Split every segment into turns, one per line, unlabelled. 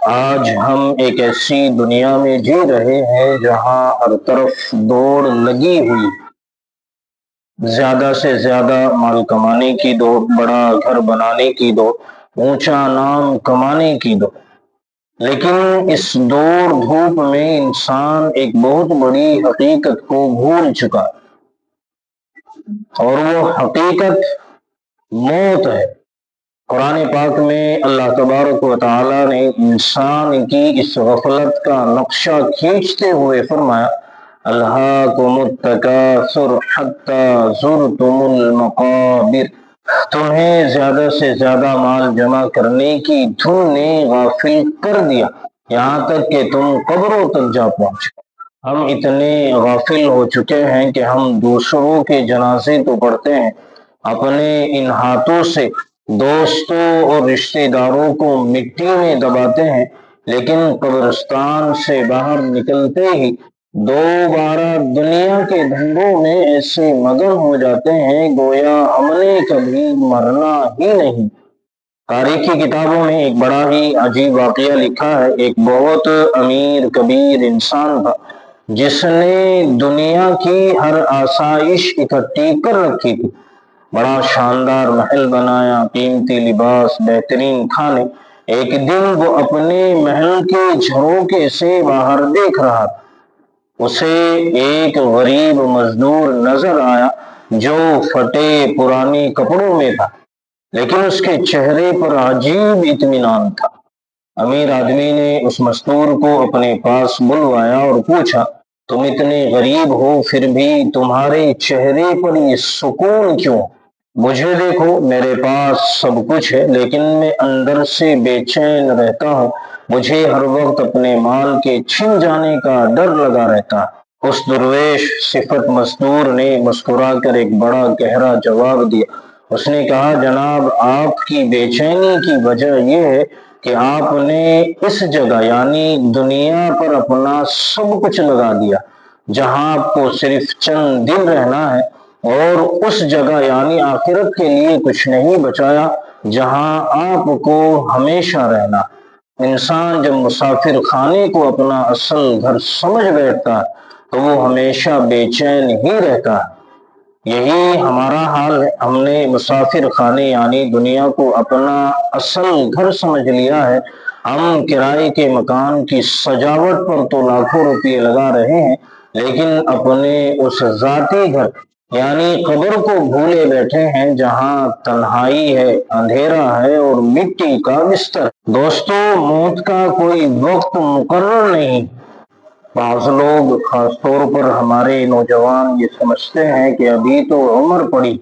آج ہم ایک ایسی دنیا میں جی رہے ہیں جہاں ہر طرف دوڑ لگی ہوئی، زیادہ سے زیادہ مال کمانے کی دوڑ، بڑا گھر بنانے کی دوڑ، اونچا نام کمانے کی دوڑ۔ لیکن اس دوڑ دھوپ میں انسان ایک بہت بڑی حقیقت کو بھول چکا ہے، اور وہ حقیقت موت ہے۔ قرآن پاک میں اللہ تبارک و تعالی نے انسان کی اس غفلت کا نقشہ کھینچتے ہوئے فرمایا، الہاکم التکاثر حتی زرتم المقابر، تمہیں زیادہ سے زیادہ مال جمع کرنے کی دھن نے غافل کر دیا، یہاں تک کہ تم قبروں تک جا پہنچے۔ ہم اتنے غافل ہو چکے ہیں کہ ہم دوسروں کے جنازے تو پڑھتے ہیں، اپنے ان ہاتھوں سے دوستوں اور رشتہ داروں کو مٹی میں دباتے ہیں، لیکن قبرستان سے باہر نکلتے ہی دوبارہ دنیا کے دھندوں میں ایسے مگن ہو جاتے ہیں گویا ہم نے کبھی مرنا ہی نہیں۔ تاریخی کتابوں میں ایک بڑا ہی عجیب واقعہ لکھا ہے۔ ایک بہت امیر کبیر انسان تھا جس نے دنیا کی ہر آسائش اکٹھی کر رکھی تھی، بڑا شاندار محل بنایا، قیمتی لباس، بہترین کھانے۔ ایک دن وہ اپنے محل کے جھروکے سے باہر دیکھ رہا تھا، اسے ایک غریب مزدور نظر آیا جو پھٹے پرانے کپڑوں میں تھا، لیکن اس کے چہرے پر عجیب اطمینان تھا۔ امیر آدمی نے اس مزدور کو اپنے پاس بلوایا اور پوچھا، تم اتنے غریب ہو پھر بھی تمہارے چہرے پر یہ سکون کیوں؟ مجھے دیکھو، میرے پاس سب کچھ ہے لیکن میں اندر سے بے چین رہتا ہوں، مجھے ہر وقت اپنے مال کے چھن جانے کا ڈر لگا رہتا ہے۔ اس درویش صفت مزدور نے مسکرا کر ایک بڑا گہرا جواب دیا۔ اس نے کہا، جناب، آپ کی بے چینی کی وجہ یہ ہے کہ آپ نے اس جگہ یعنی دنیا پر اپنا سب کچھ لگا دیا جہاں آپ کو صرف چند دن رہنا ہے، اور اس جگہ یعنی آخرت کے لیے کچھ نہیں بچایا جہاں آپ کو ہمیشہ رہنا۔ انسان جب مسافر خانے کو اپنا اصل گھر سمجھ بیٹھتا ہے تو وہ ہمیشہ بے چین ہی رہتا ہے۔ یہی ہمارا حال ہے، ہم نے مسافر خانے یعنی دنیا کو اپنا اصل گھر سمجھ لیا ہے۔ ہم کرائے کے مکان کی سجاوٹ پر تو لاکھوں روپے لگا رہے ہیں، لیکن اپنے اس ذاتی گھر یعنی قبر کو بھولے بیٹھے ہیں جہاں تنہائی ہے، اندھیرا ہے اور مٹی کا بستر۔ دوستو، موت کا کوئی وقت مقرر نہیں۔ بعض لوگ، خاص طور پر ہمارے نوجوان، یہ سمجھتے ہیں کہ ابھی تو عمر پڑی،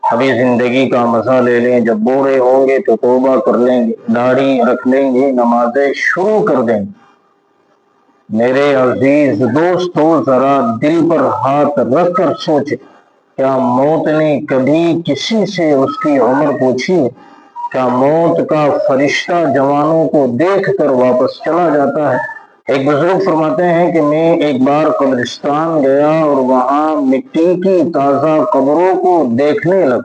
ابھی زندگی کا مزہ لے لیں، جب بوڑھے ہوں گے تو توبہ کر لیں گے، داڑھی رکھ لیں گے، نمازیں شروع کر دیں گے۔ میرے عزیز دوستو، ذرا دل پر ہاتھ رکھ کر سوچیں، کیا موت نے کبھی کسی سے اس کی عمر پوچھی ہے؟ کیا موت کا فرشتہ جوانوں کو دیکھ کر واپس چلا جاتا ہے؟ ایک بزرگ فرماتے ہیں کہ میں ایک بار قبرستان گیا اور وہاں مٹی کی تازہ قبروں کو دیکھنے لگا۔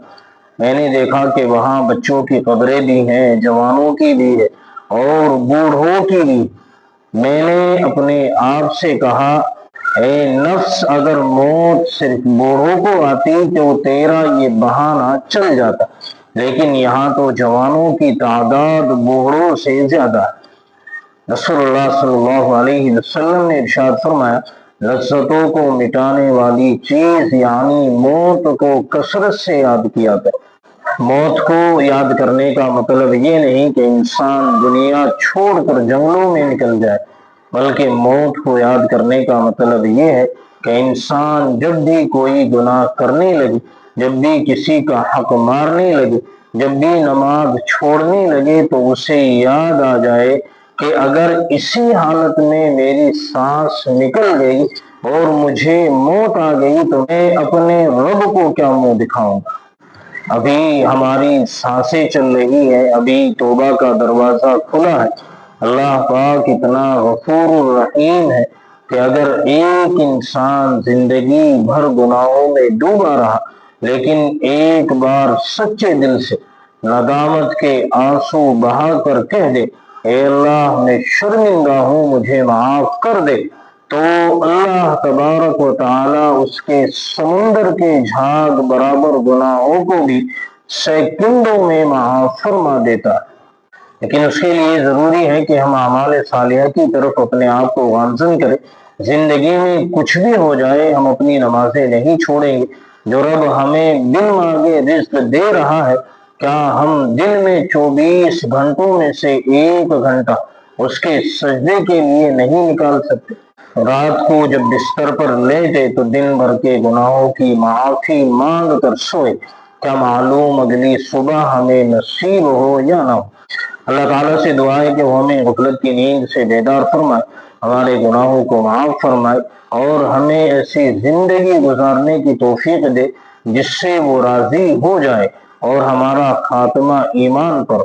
میں نے دیکھا کہ وہاں بچوں کی قبریں بھی ہیں، جوانوں کی بھی ہے اور بوڑھوں کی بھی۔ میں نے اپنے آپ سے کہا، اے نفس، اگر موت صرف بوڑھوں کو آتی تو تیرا یہ بہانہ چل جاتا، لیکن یہاں تو جوانوں کی تعداد بوڑھوں سے زیادہ ہے۔ رسول اللہ صلی اللہ علیہ وسلم نے ارشاد فرمایا، لذتوں کو مٹانے والی چیز یعنی موت کو کثرت سے یاد کیا کرو۔ موت کو یاد کرنے کا مطلب یہ نہیں کہ انسان دنیا چھوڑ کر جنگلوں میں نکل جائے، بلکہ موت کو یاد کرنے کا مطلب یہ ہے کہ انسان جب بھی کوئی گناہ کرنے لگے، جب بھی کسی کا حق مارنے لگے، جب بھی نماز چھوڑنے لگے تو اسے یاد آ جائے کہ اگر اسی حالت میں میری سانس نکل گئی اور مجھے موت آ گئی تو میں اپنے رب کو کیا منہ دکھاؤں گا؟ ابھی ہماری سانسیں چل رہی ہے، ابھی توبہ کا دروازہ کھلا ہے۔ اللہ پاک اتنا غفور الرحیم ہے کہ اگر ایک انسان زندگی بھر گناہوں میں ڈوبا رہا لیکن ایک بار سچے دل سے ندامت کے آنسو بہا کر کہہ دے، اے اللہ میں شرمندہ ہوں، مجھے معاف کر دے، تو اللہ تبارک و تعالی اس کے سمندر کے جھاگ برابر گناہوں کو بھی سیکنڈوں میں معاف فرما دیتا ہے۔ لیکن اس کے لیے ضروری ہے کہ ہم اعمال صالحہ کی طرف اپنے آپ کو گامزن کریں۔ زندگی میں کچھ بھی ہو جائے ہم اپنی نمازیں نہیں چھوڑیں گے۔ جو رب ہمیں بن مانگے رزق دے رہا ہے، کیا ہم دن میں 24 گھنٹوں میں سے 1 گھنٹہ اس کے سجدے کے لیے نہیں نکال سکتے؟ رات کو جب بستر پر لیٹے تو دن بھر کے گناہوں کی معافی مانگ کر سوئے، کیا معلوم اگلی صبح ہمیں نصیب ہو یا نہ ہو۔ اللہ تعالیٰ سے دعا ہے کہ وہ ہمیں غفلت کی نیند سے بیدار فرمائے، ہمارے گناہوں کو معاف فرمائے اور ہمیں ایسی زندگی گزارنے کی توفیق دے جس سے وہ راضی ہو جائے اور ہمارا خاتمہ ایمان پر